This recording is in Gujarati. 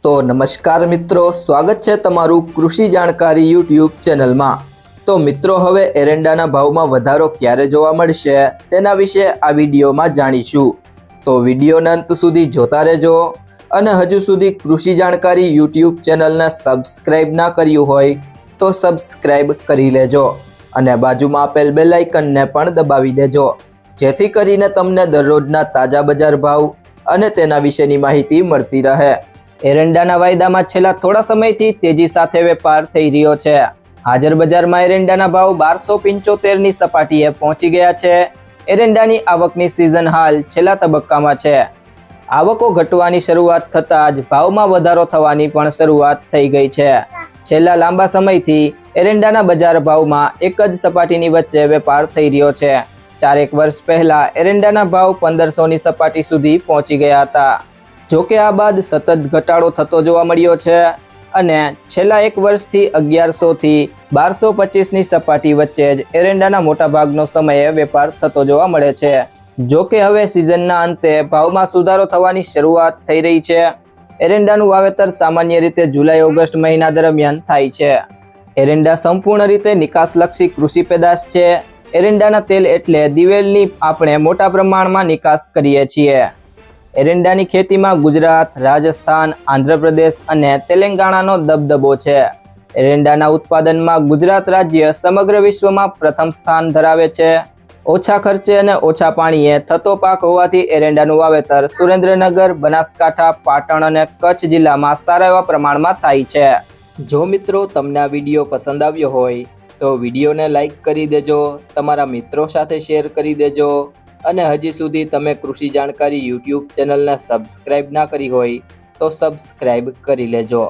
તો નમસ્કાર મિત્રો, સ્વાગત છે તમારું કૃષિ જાણકારી યુટ્યુબ ચેનલમાં। તો મિત્રો, હવે એરંડાના ભાવમાં વધારો ક્યારે જોવા મળશે તેના વિશે આ વિડીયોમાં જાણીશું। તો વિડીયોના અંત સુધી જોતા રહેજો અને હજુ સુધી કૃષિ જાણકારી યુટ્યુબ ચેનલને સબસ્ક્રાઇબ ના કર્યું હોય તો સબસ્ક્રાઇબ કરી લેજો અને બાજુમાં આપેલ બેલ આઇકનને પણ દબાવી દેજો, જેથી કરીને તમને દરરોજના તાજા બજાર ભાવ અને તેના વિશેની માહિતી મળતી રહે। એરંડાના વાયદામાં છેલ્લા થોડા સમયથી તેજી સાથે વેપાર થઈ રહ્યો છે। હાજર બજારમાં એરંડાના ભાવ 1275ની સપાટીએ પહોંચી ગયા છે। એરંડાની આવકની સિઝન હાલ છેલ્લા તબક્કામાં છે। આવકો ઘટવાની શરૂઆત થતાં જ ભાવમાં વધારો થવાની પણ શરૂઆત થઈ ગઈ છે। છેલ્લા લાંબા સમયથી એરંડાના બજાર ભાવમાં એક જ સપાટીની વચ્ચે વેપાર થઈ રહ્યો છે। 4 વર્ષ પહેલા એરંડાના ભાવ 1500ની સપાટી સુધી પહોંચી ગયા હતા। જોકે આ બાદ સતત ઘટાડો થતો જોવા મળ્યો છે અને છેલ્લા 1 વર્ષથી 1100 થી 1225ની સપાટી વચ્ચે જ એરંડાના મોટા ભાગનો સમયે વેપાર થતો જોવા મળે છે। જોકે હવે સિઝનના અંતે ભાવમાં સુધારો થવાની શરૂઆત થઈ રહી છે। એરંડાનું વાવેતર સામાન્ય રીતે જુલાઈ-ઓગસ્ટ મહિના દરમિયાન થાય છે। એરંડા સંપૂર્ણ રીતે નિકાસલક્ષી કૃષિ પેદાશ છે। એરંડાના તેલ એટલે દિવેલની આપણે મોટા પ્રમાણમાં નિકાસ કરીએ છીએ। એરંડાની ખેતીમાં ગુજરાત, રાજસ્થાન, આંધ્રપ્રદેશ અને તેલંગાણાનો દબદબો છે। એરંડાના ઉત્પાદનમાં ગુજરાત રાજ્ય સમગ્ર વિશ્વમાં પ્રથમ સ્થાન ધરાવે છે। ઓછા ખર્ચે અને ઓછા પાણીએ થતો પાક હોવાથી એરંડાનું વાવેતર સુરેન્દ્રનગર, બનાસકાંઠા, પાટણ અને કચ્છ જિલ્લામાં સારા એવા પ્રમાણમાં થાય છે। જો મિત્રો તમને આ વિડીયો પસંદ આવ્યો હોય તો વિડીયોને લાઈક કરી દેજો, તમારા મિત્રો સાથે શેર કરી દેજો અને હજી સુધી તમે કૃષિ જાણકારી યુટ્યુબ ચેનલને સબસ્ક્રાઇબ ના કરી હોય તો સબસ્ક્રાઇબ કરી લેજો।